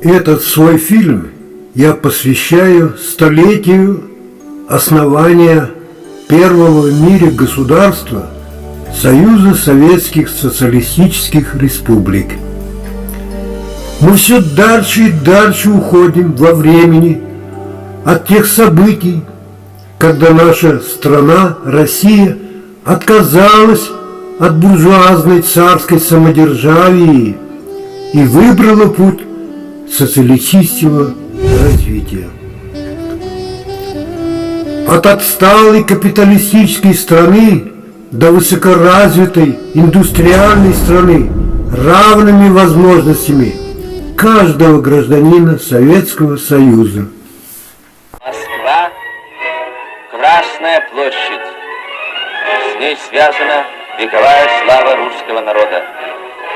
Этот свой фильм я посвящаю столетию основания первого в мире государства Союза Советских Социалистических Республик. Мы все дальше и дальше уходим во времени от тех событий, когда наша страна, Россия, отказалась от буржуазной царской самодержавии и выбрала путь социалистического развития. От отсталой капиталистической страны до высокоразвитой индустриальной страны равными возможностями каждого гражданина Советского Союза. Москва, Красная площадь. С ней связана вековая слава русского народа.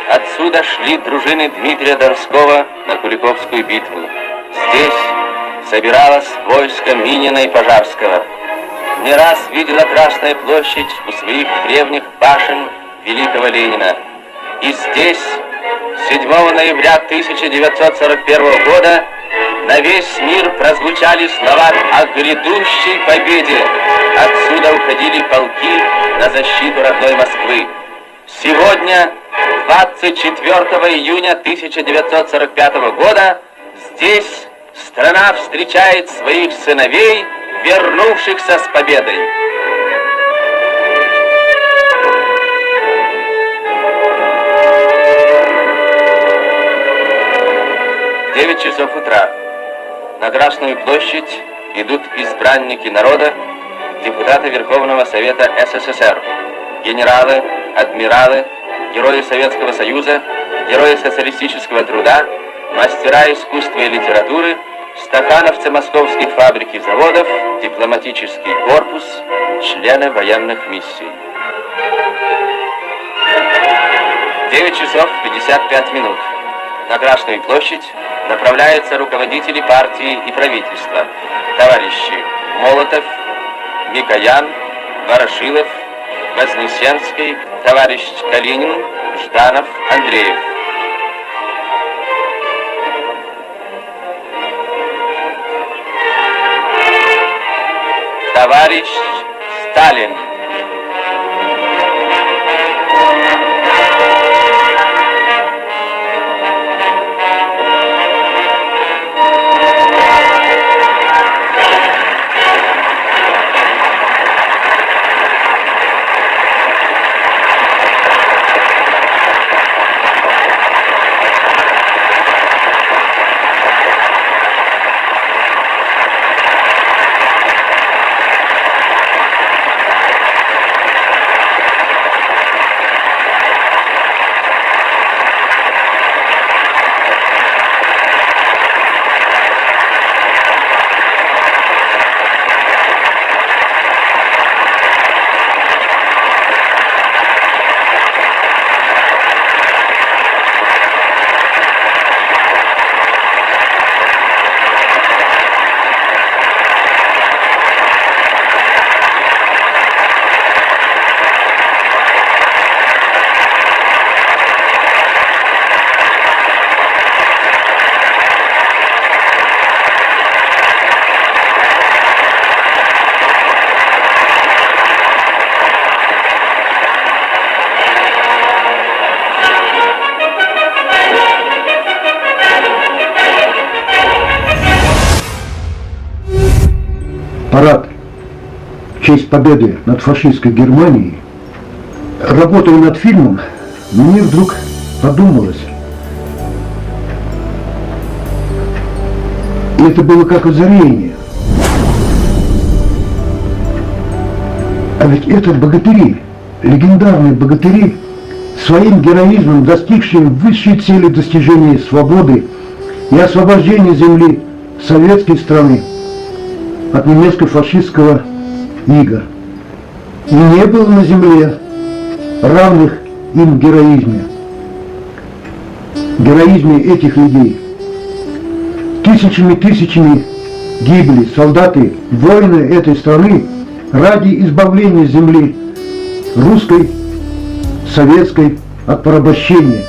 Отсюда шли дружины Дмитрия Донского на Куликовскую битву. Здесь собиралось войско Минина и Пожарского. Не раз видела Красная площадь у своих древних башен великого Ленина. И здесь 7 ноября 1941 года на весь мир прозвучали слова о грядущей победе. Отсюда уходили полки на защиту родной Москвы. Сегодня, 24 июня 1945 года, здесь страна встречает своих сыновей, вернувшихся с победой. В 9 часов утра на Красную площадь идут избранники народа, депутаты Верховного Совета СССР, генералы, адмиралы, герои Советского Союза, герои социалистического труда, мастера искусства и литературы, стахановцы московских фабрик и заводов, дипломатический корпус, члены военных миссий. 9 часов 55 минут. На Красную площадь направляются руководители партии и правительства, товарищи Молотов, Микоян, Ворошилов, Вознесенский, товарищ Калинин, Жданов, Андреев. Товарищ Сталин. Парад в честь победы над фашистской Германией. Работая над фильмом, мне вдруг подумалось, и это было как озарение. А ведь это богатыри, легендарные богатыри, своим героизмом достигшие высшей цели достижения свободы и освобождения земли советской страны от немецко-фашистского ига. И не было на земле равных им в героизме этих людей. Тысячами гибли солдаты, воины этой страны ради избавления земли русской, советской от порабощения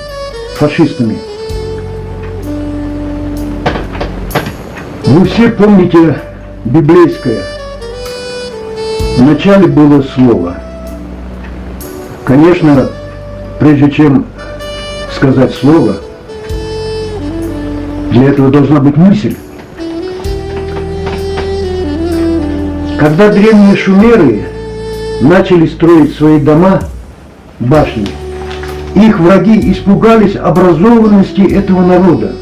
фашистами. Вы все помните библейское. Вначале было слово. Конечно, прежде чем сказать слово, для этого должна быть мысль. Когда древние шумеры начали строить свои дома, башни, их враги испугались образованности этого народа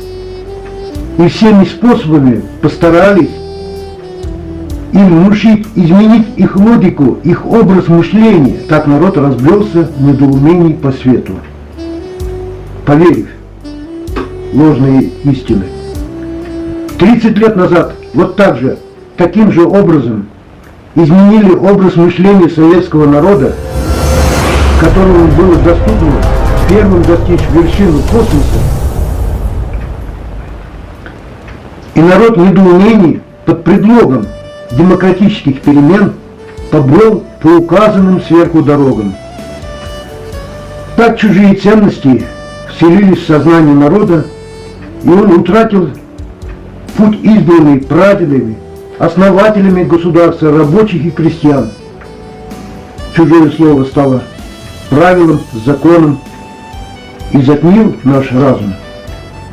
и всеми способами постарались им внушить, изменить их логику, их образ мышления. Так народ разбрелся в недоумении по свету, поверив в ложные истины. 30 лет назад вот так же, таким же образом изменили образ мышления советского народа, которому было доступно первым достичь вершины космоса. И народ в недоумении под предлогом демократических перемен побрел по указанным сверху дорогам. Так чужие ценности вселились в сознание народа, и он утратил путь, избранный прадедами, основателями государства, рабочих и крестьян. Чужое слово стало правилом, законом, и затмил наш разум,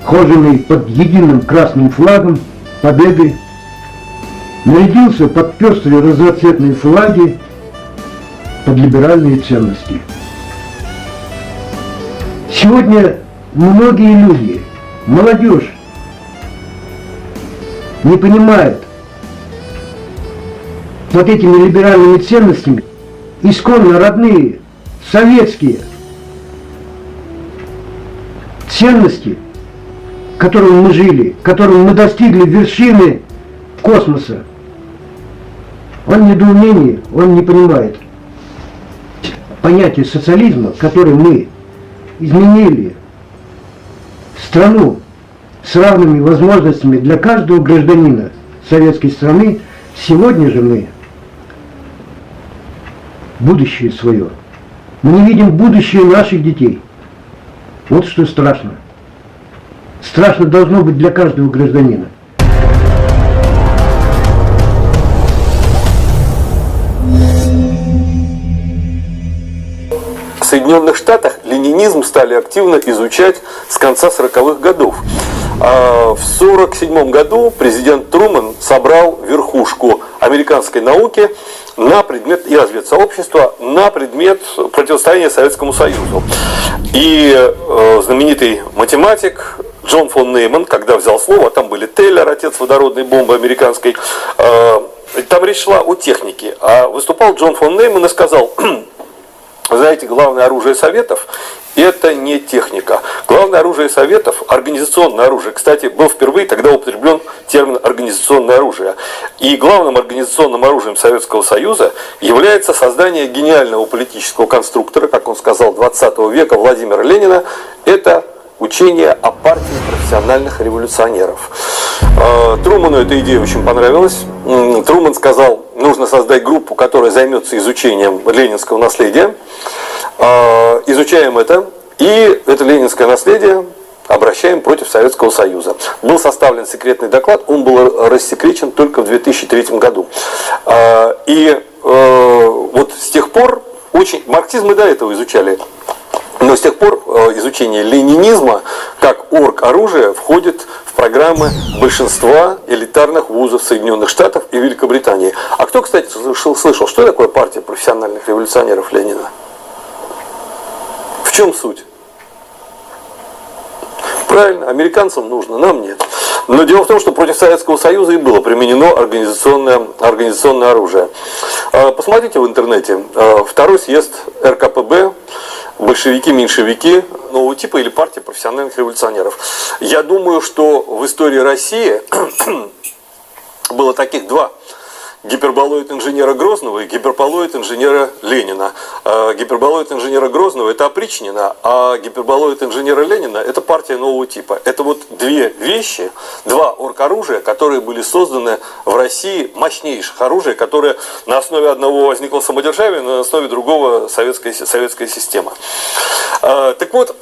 хоженый под единым красным флагом победы, нарядился под пестрые разноцветные флаги, под либеральные ценности. Сегодня многие люди, молодежь, не понимает вот этими либеральными ценностями, исконно родные, советские ценности, которыми мы жили, которыми мы достигли вершины космоса. Он в недоумении, он не понимает понятие социализма, которое мы изменили страну с равными возможностями для каждого гражданина советской страны. Сегодня же мы будущее свое. Мы не видим будущее наших детей. Вот что страшно. Страшно должно быть для каждого гражданина. В Соединенных Штатах ленинизм стали активно изучать с конца 40-х годов. В 1947 году президент Трумэн собрал верхушку американской науки на предмет и разведсообщества на предмет противостояния Советскому Союзу. И знаменитый математик Джон фон Нейман, когда взял слово, там были Теллер, отец водородной бомбы американской, там речь шла о технике. А выступал Джон фон Нейман и сказал: вы знаете, главное оружие Советов – это не техника. Главное оружие Советов – организационное оружие. Кстати, был впервые тогда употреблен термин «организационное оружие». И главным организационным оружием Советского Союза является создание гениального политического конструктора, как он сказал, 20 века Владимира Ленина – это учение о партии профессиональных революционеров. Трумэну эта идея очень понравилась. Трумэн сказал, нужно создать группу, которая займется изучением ленинского наследия. Изучаем это, и это ленинское наследие обращаем против Советского Союза. Был составлен секретный доклад, он был рассекречен только в 2003 году. И вот с тех пор марксизм и до этого изучали. Но с тех пор изучение ленинизма как оргоружия входит в программы большинства элитарных вузов Соединенных Штатов и Великобритании. А кто, кстати, слышал, что такое партия профессиональных революционеров Ленина? В чем суть? Правильно, американцам нужно, нам нет. Но дело в том, что против Советского Союза и было применено организационное оружие. Посмотрите в интернете. Второй съезд РКПБ, большевики, меньшевики, нового типа или партия профессиональных революционеров. Я думаю, что в истории России было таких два. Гиперболоид инженера Грозного и гиперболоид инженера Ленина. Гиперболоид инженера Грозного – это опричнина, а гиперболоид инженера Ленина – это партия нового типа. Это вот две вещи, два оргоружия, которые были созданы в России, мощнейших оружия, которые на основе одного возникло самодержавие, на основе другого советская система. Так вот,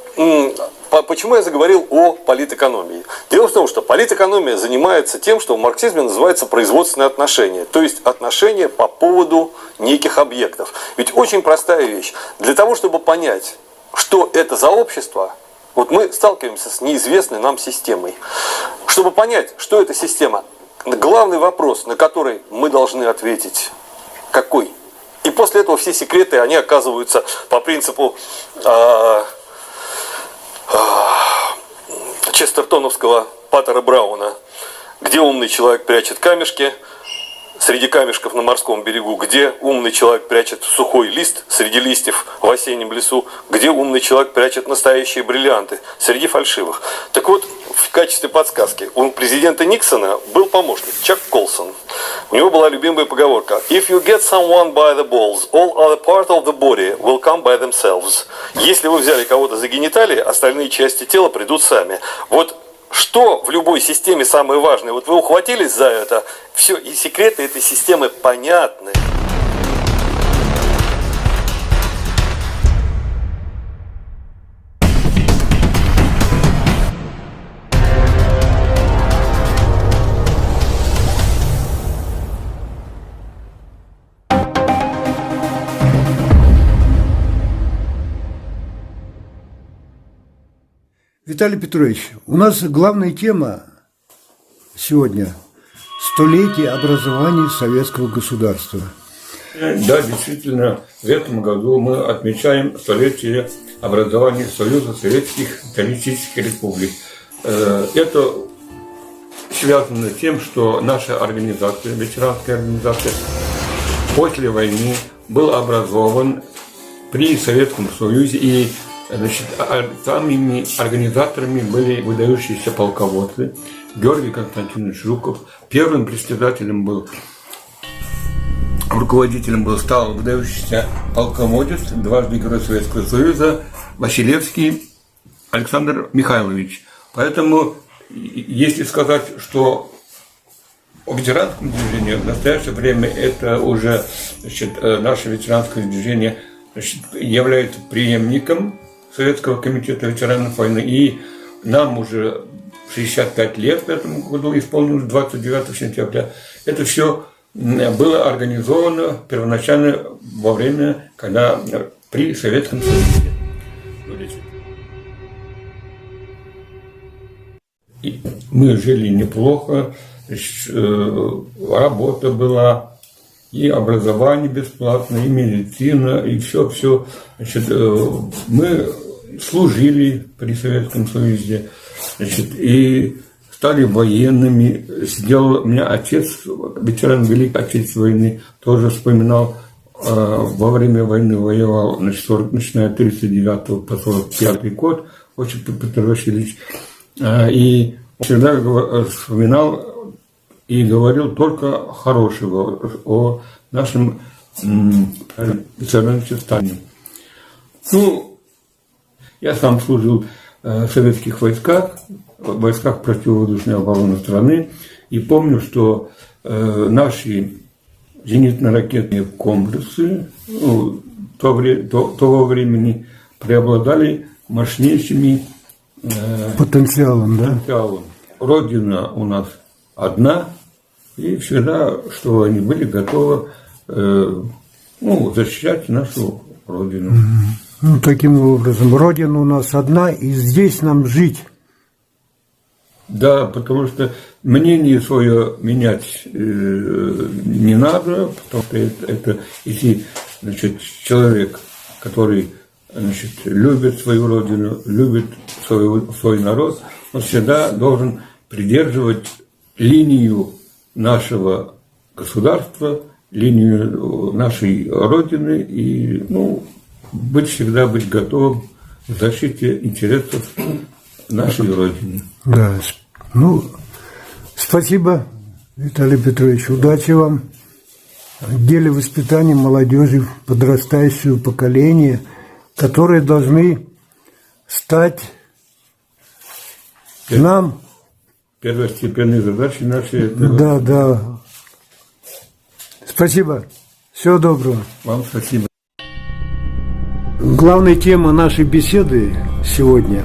Почему я заговорил о политэкономии? Дело в том, что политэкономия занимается тем, что в марксизме называется производственные отношения, то есть отношения по поводу неких объектов. Ведь очень простая вещь. Для того, чтобы понять, что это за общество, вот мы сталкиваемся с неизвестной нам системой. Чтобы понять, что это система, главный вопрос, на который мы должны ответить, какой? И после этого все секреты, они оказываются по принципу честертоновского Паттера Брауна, где умный человек прячет камешки среди камешков на морском берегу, где умный человек прячет сухой лист среди листьев в осеннем лесу, где умный человек прячет настоящие бриллианты среди фальшивых. Так вот, в качестве подсказки, у президента Никсона был помощник Чак Колсон. У него была любимая поговорка: "If you get someone by the balls, all other parts of the body will come by themselves". Если вы взяли кого-то за гениталии, остальные части тела придут сами. Вот что в любой системе самое важное? Вот вы ухватились за это, все, и секреты этой системы понятны. Виталий Петрович, у нас главная тема сегодня – столетие образования советского государства. Да, действительно, в этом году мы отмечаем столетие образования Союза Советских Социалистических Республик. Это связано с тем, что наша организация, ветеранская организация, после войны был образован при Советском Союзе, и самыми организаторами были выдающиеся полководцы. Георгий Константинович Жуков. Первым председателем был, руководителем стал выдающийся полководец, дважды Герой Советского Союза, Василевский Александр Михайлович. Поэтому, если сказать, что о ветеранском движении в настоящее время это уже наше ветеранское движение является преемником Советского комитета ветеранов войны, и нам уже 65 лет в этом году исполнилось 29 сентября. Это все было организовано первоначально во время, когда при Советском Союзе. И мы жили неплохо, работа была, и образование бесплатное, и медицина, и все. Мы служили при Советском Союзе, и стали военными. У меня отец, ветеран Великой Отечественной войны, тоже вспоминал, во время войны воевал, начиная от 1939 по 1945 год, Осип Петр Васильевич, и всегда вспоминал и говорил только хорошего о нашем ветеране Сталине. Я сам служил в советских войсках, в войсках противовоздушной обороны страны, и помню, что наши зенитно-ракетные комплексы того времени преобладали мощнейшими потенциалом, да? Родина у нас одна, и всегда, что они были готовы защищать нашу Родину. Таким образом, Родина у нас одна, и здесь нам жить. Да, потому что мнение свое менять не надо, потому что это если человек, который любит свою Родину, любит свой народ, он всегда должен придерживать линию нашего государства, линию нашей Родины и всегда быть готовым к защите интересов нашей Родины. Да, спасибо, Виталий Петрович, удачи вам в деле воспитания молодежи, подрастающего поколения, которые должны стать нам первостепенные задачи наши. Да. Спасибо. Всего доброго. Вам спасибо. Главная тема нашей беседы сегодня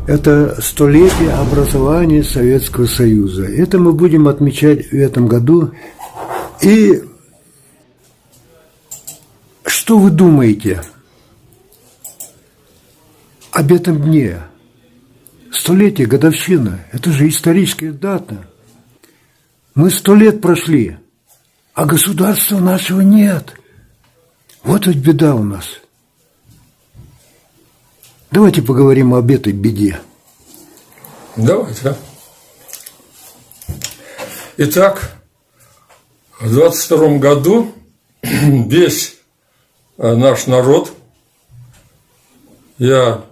Это столетие образования Советского Союза. Это мы будем отмечать в этом году. И что вы думаете об этом дне? Столетие, годовщина. Это же историческая дата. Мы 100 лет прошли, а государства нашего нет. Вот ведь беда у нас. Давайте поговорим об этой беде. Давайте. Итак, в 22 году весь наш народ, я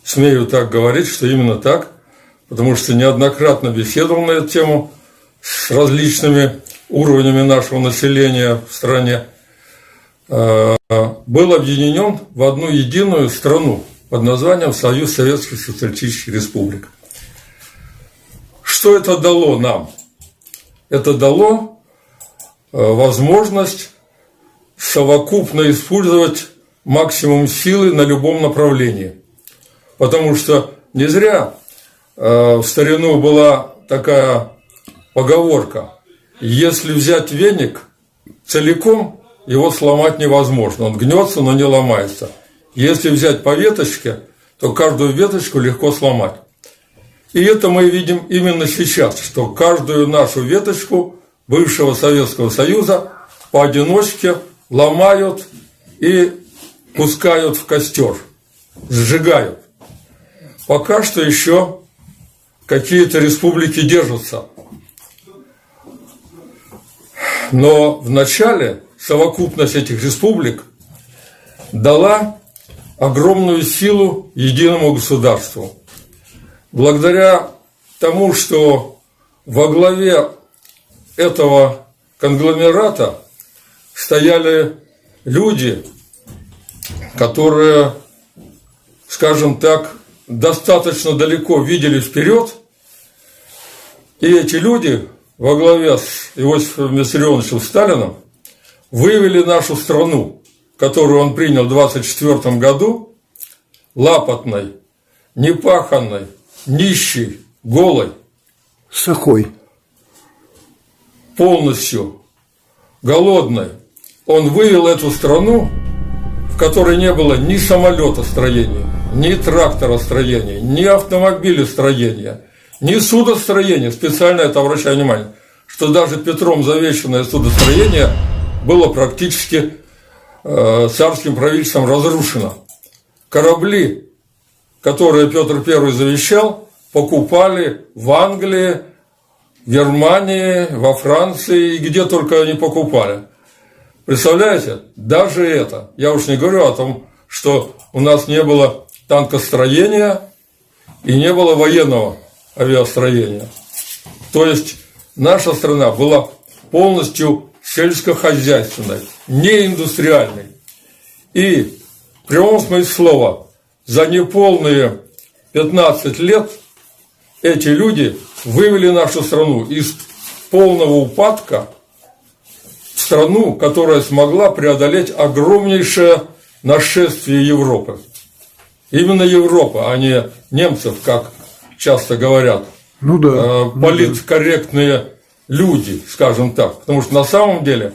смею так говорить, что именно так, потому что неоднократно беседовал на эту тему с различными уровнями нашего населения в стране, был объединен в одну единую страну под названием Союз Советских Социалистических Республик. Что это дало нам? Это дало возможность совокупно использовать максимум силы на любом направлении. Потому что не зря в старину была такая поговорка: если взять веник целиком, его сломать невозможно. Он гнется, но не ломается. Если взять по веточке, то каждую веточку легко сломать. И это мы видим именно сейчас, что каждую нашу веточку бывшего Советского Союза поодиночке ломают и пускают в костер, сжигают. Пока что еще какие-то республики держатся. Но в начале совокупность этих республик дала огромную силу единому государству. Благодаря тому, что во главе этого конгломерата стояли люди, которые, скажем так, достаточно далеко видели вперед, и эти люди во главе с Иосифом Виссарионовичем Сталиным вывели нашу страну, которую он принял в 1924 году, лапотной, непаханной, нищей, голой, Сахой. полностью голодной. Он вывел эту страну, в которой не было ни самолетостроения, ни тракторостроения, ни автомобилестроения, ни судостроения. Специально это обращаю внимание, что даже Петром завещанное судостроение было практически царским правительством разрушено. Корабли, которые Петр I завещал, покупали в Англии, в Германии, во Франции, и где только они покупали. Представляете? Даже это. Я уж не говорю о том, что у нас не было танкостроения и не было военного авиастроения. То есть наша страна была полностью сельскохозяйственной, не индустриальной. И в прямом смысле слова за неполные 15 лет эти люди вывели нашу страну из полного упадка в страну, которая смогла преодолеть огромнейшее нашествие Европы. Именно Европа, а не немцев, как часто говорят. Ну да. Политкорректные люди, скажем так. Потому что на самом деле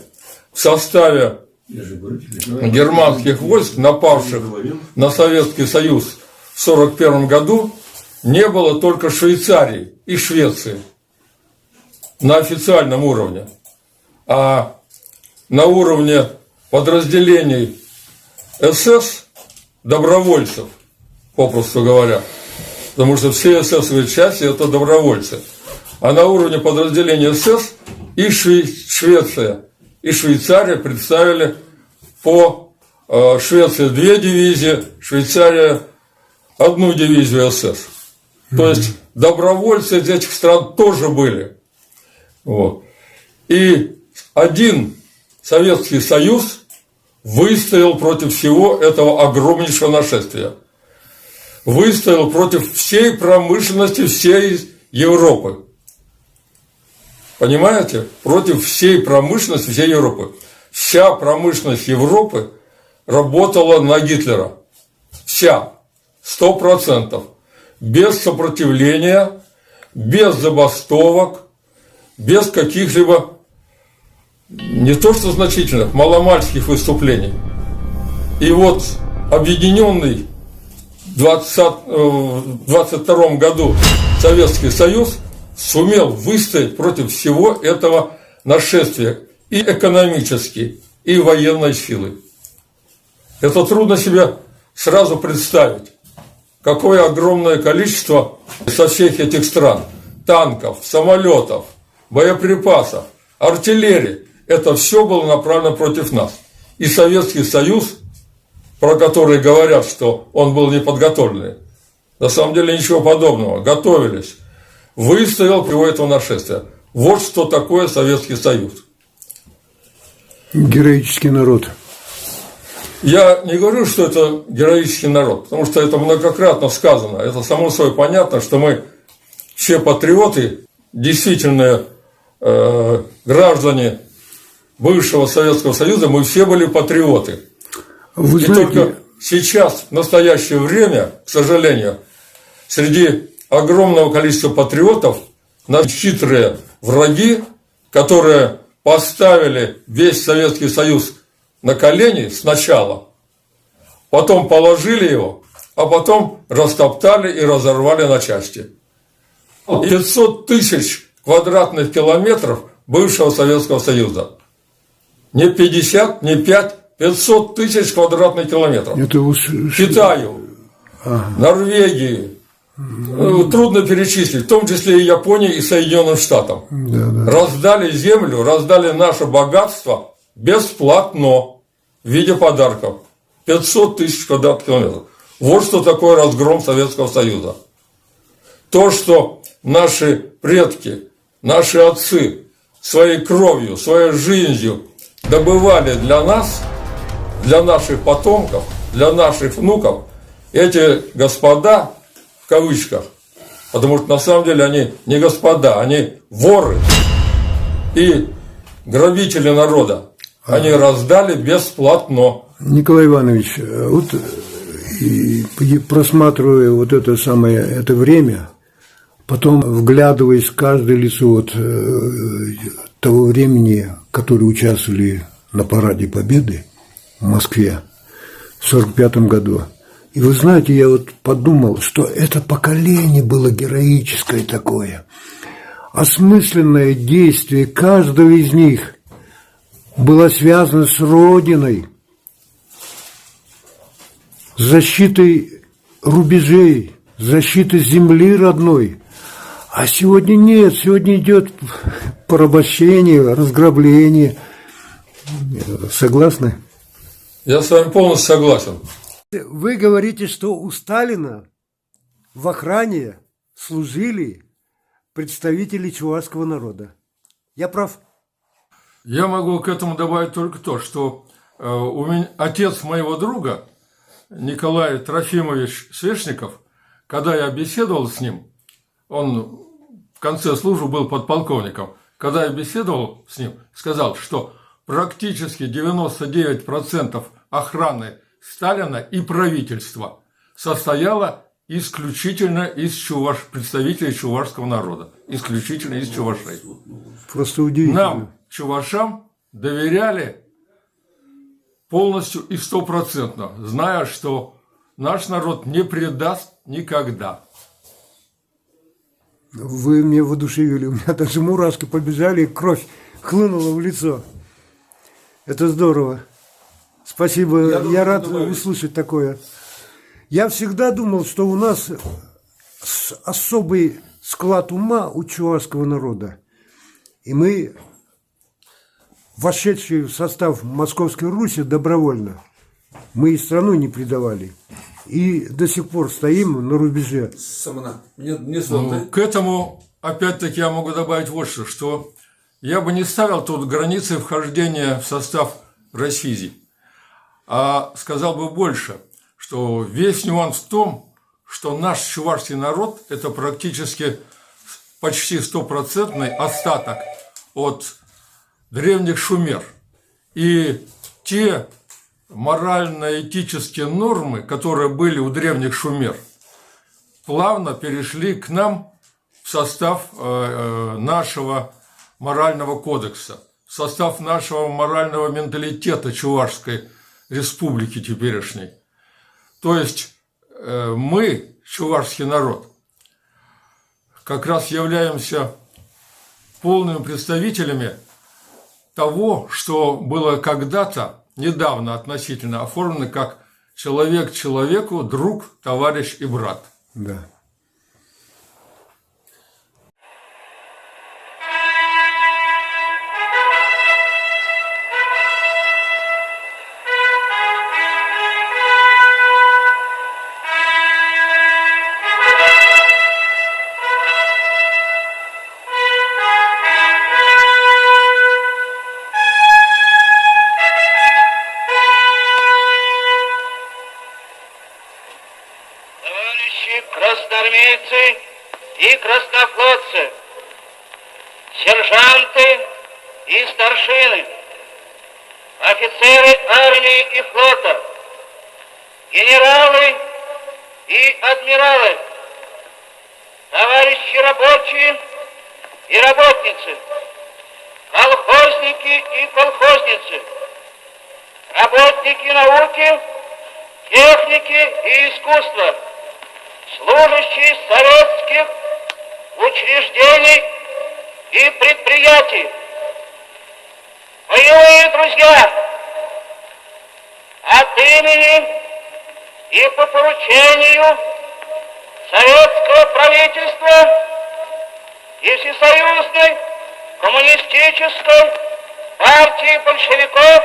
в составе германских войск, напавших на Советский Союз в 1941 году, не было только Швейцарии и Швеции на официальном уровне. А на уровне подразделений СС, добровольцев, попросту говоря, потому что все эсэсовые части – это добровольцы. А на уровне подразделений СС и Швеция, и Швейцария представили по Швеции 2 дивизии, Швейцария 1 дивизию СС. То есть добровольцы из этих стран тоже были. Вот. И один Советский Союз выстоял против всего этого огромнейшего нашествия. Выстоял против всей промышленности всей Европы. Понимаете? Против всей промышленности всей Европы. Вся промышленность Европы работала на Гитлера. Вся. 100%. без сопротивления, без забастовок, без каких-либо не то что значительных, маломальских выступлений. И вот объединенный в 1922 году Советский Союз сумел выстоять против всего этого нашествия и экономически, и военной силы. Это трудно себе сразу представить, какое огромное количество со всех этих стран танков, самолетов, боеприпасов, артиллерии. Это все было направлено против нас. И Советский Союз, про который говорят, что он был неподготовленный, на самом деле ничего подобного. Готовились. Выстоял при этого нашествия. Вот что такое Советский Союз. Героический народ. Я не говорю, что это героический народ, потому что это многократно сказано. Это само собой понятно, что мы все патриоты, действительно граждане бывшего Советского Союза, мы все были патриоты. Вы И знаете, только сейчас, в настоящее время, к сожалению, среди огромного количества патриотов наши хитрые враги, которые поставили весь Советский Союз на колени сначала, потом положили его, а потом растоптали и разорвали на части. 500 тысяч квадратных километров бывшего Советского Союза. Не 50, не 5, 500 тысяч квадратных километров. это Китаю, Норвегии, трудно перечислить, в том числе и Японии, и Соединенным Штатам. Раздали землю, раздали наше богатство бесплатно в виде подарков. 500 тысяч квадратных километров. Вот что такое разгром Советского Союза. То, что наши предки, наши отцы своей кровью, своей жизнью добывали для нас, для наших потомков, для наших внуков, эти господа, в кавычках, потому что на самом деле они не господа, они воры и грабители народа, они раздали бесплатно. Николай Иванович, вот просматривая вот это самое это время, потом вглядываясь в каждое лицо вот того времени, которые участвовали на параде Победы в Москве в 1945 году. И вы знаете, я вот подумал, что это поколение было героическое такое. Осмысленное действие каждого из них было связано с Родиной, с защитой рубежей, с защитой земли родной. А сегодня нет, сегодня идет порабощение, разграбление. Согласны? Я с вами полностью согласен. Вы говорите, что у Сталина в охране служили представители чувашского народа. Я прав? Я могу к этому добавить только то, что отец моего друга, Николай Трофимович Свешников, когда я беседовал с ним, он в конце службы был подполковником, когда я беседовал с ним, сказал, что практически 99% охраны Сталина и правительства состояло исключительно из представителей чувашского народа. Исключительно из чувашей. Просто удивительно. Нам, чувашам, доверяли полностью и 100%, зная, что наш народ не предаст никогда. Вы меня воодушевили, у меня даже мурашки побежали, и кровь хлынула в лицо. Это здорово. Спасибо, я рад услышать такое. Я всегда думал, что у нас особый склад ума у чувашского народа. И мы, вошедшие в состав Московской Руси добровольно, мы и страну не предавали. И до сих пор стоим на рубеже. К этому, опять-таки, я могу добавить вот что я бы не ставил тут границы вхождения в состав России, а сказал бы больше, что весь нюанс в том, что наш чувашский народ – это практически почти 100% остаток от древних шумер. И те морально-этические нормы, которые были у древних шумер, плавно перешли к нам в состав нашего морального кодекса, в состав нашего морального менталитета Чувашской республики теперешней. То есть мы, чувашский народ, как раз являемся полными представителями того, что было когда-то, недавно относительно, оформлено как человек человеку, друг, товарищ и брат. Да. Товарищи красноармейцы и краснофлотцы, сержанты и старшины, офицеры армии и флота, генералы и адмиралы, товарищи рабочие и работницы, колхозники и колхозницы, работники науки, техники и искусства, служащие советских учреждений и предприятий, боевые друзья, от имени и по поручению советского правительства и Всесоюзной коммунистической партии большевиков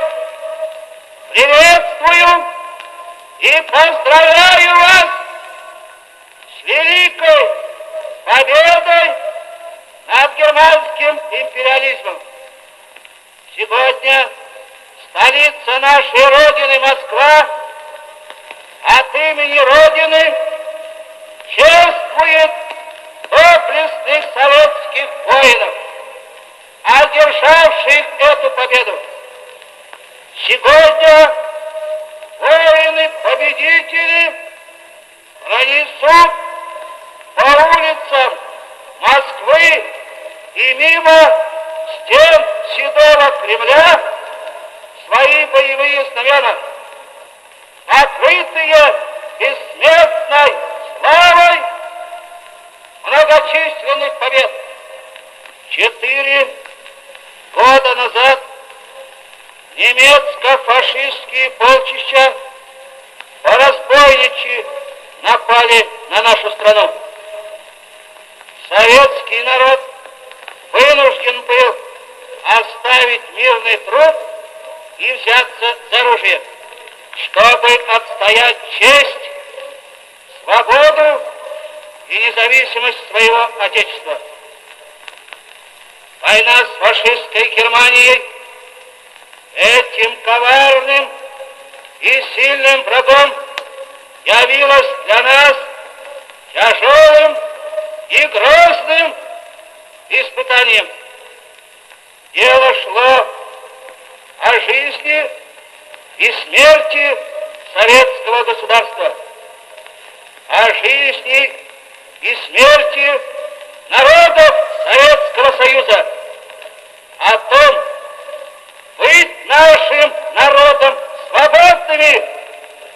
приветствую и поздравляю вас с великой победой над германским империализмом. Сегодня столица нашей Родины, Москва, от имени Родины чествует доблестных советских воинов, одержавших эту победу. Сегодня воины-победители пронесут по улицам Москвы и мимо стен Седого Кремля свои боевые знамена, покрытые бессмертной славой многочисленных побед. 4 года назад немецко-фашистские полчища по-разбойничьи напали на нашу страну. Советский народ вынужден был оставить мирный труд и взяться за оружие, чтобы отстоять честь, свободу и независимость своего Отечества. Война с фашистской Германией этим коварным и сильным врагом явилась для нас тяжелым и грозным испытанием. Дело шло о жизни и смерти советского государства, о жизни и смерти народов Советского Союза, о том, быть нашим народом свободными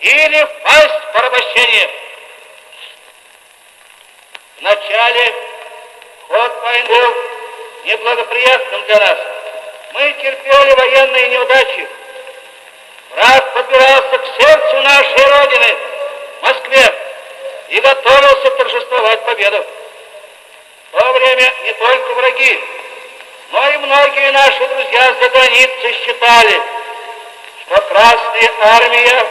или впасть в порабощение. Вначале ход войны был неблагоприятным для нас. Мы терпели военные неудачи. Враг подбирался к сердцу нашей Родины, Москве, и готовился торжествовать победу. В то время не только враги, но и многие наши друзья за границей считали, что Красная Армия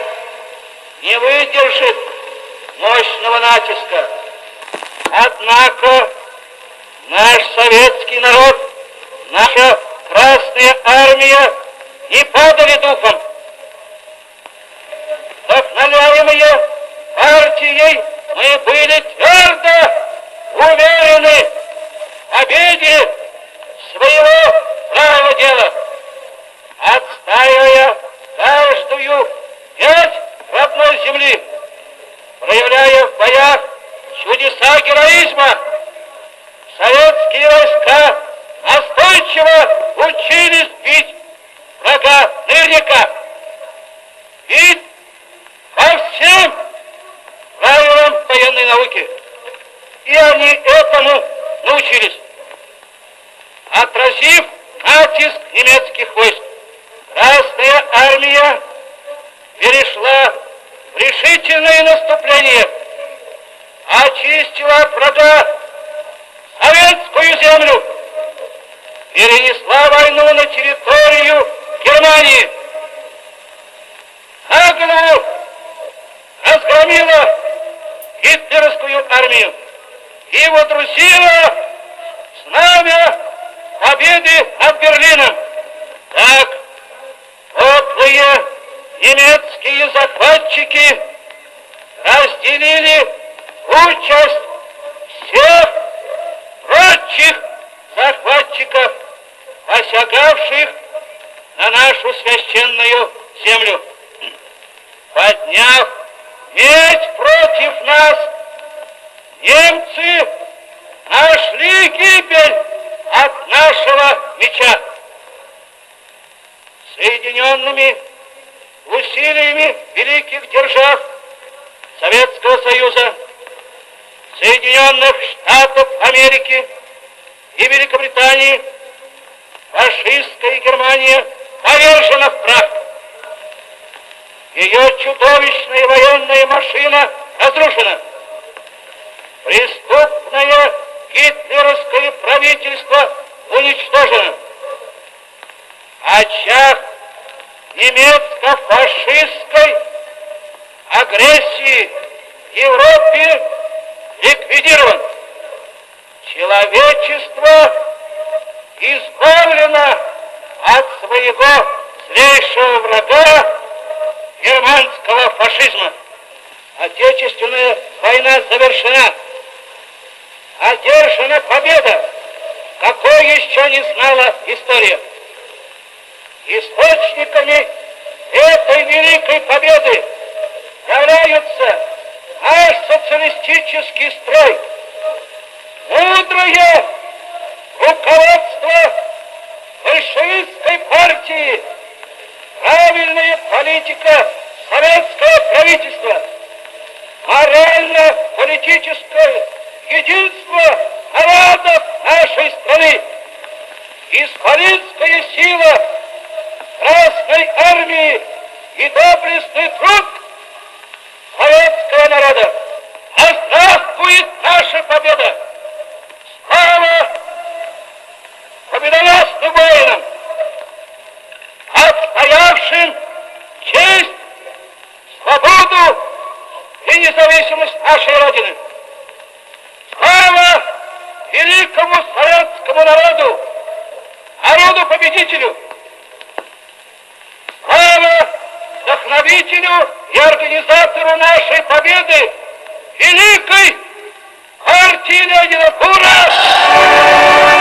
не выдержит мощного натиска. Однако наш советский народ, наша Красная Армия не падали духом. Вдохновляемые партией мы были твердо уверены в победе своего правого дела, отстаивая каждую пять родной земли, проявляя в боях чудеса героизма советские войска настойчиво учились бить врага наверняка. Бить по всем правилам военной науки. И они этому научились. Отразив натиск немецких войск, Красная Армия перешла в решительное наступление, очистила от врага советскую землю, перенесла войну на территорию Германии, наголову разгромила гитлеровскую армию и водрузила знамя победы над Берлином. Так подлые немецкие захватчики разделили участь всех прочих захватчиков, посягавших на нашу священную землю. Подняв меч против нас, немцы нашли гибель от нашего меча. Соединенными усилиями великих держав Советского Союза, Соединенных Штатов Америки и Великобритании фашистская Германия повержена в прах. Ее чудовищная военная машина разрушена. Преступное гитлеровское правительство уничтожено. Очаг немецко-фашистской агрессии в Европе ликвидирован. Человечество избавлено от своего злейшего врага германского фашизма. Отечественная война завершена. Одержана победа, какой еще не знала история. Источниками этой великой победы являются наш социалистический строй, мудрое руководство большевистской партии, правильная политика советского правительства, морально-политическое единство народов нашей страны, исполинская сила Красной Армии и доблестный труд советского народа. Да здравствует наша победа! Слава победоносным воинам, отстоявшим честь, свободу и независимость нашей Родины! Слава великому советскому народу, народу-победителю! Слава вдохновителю и организатору нашей победы, великой партии Ленина! Ура!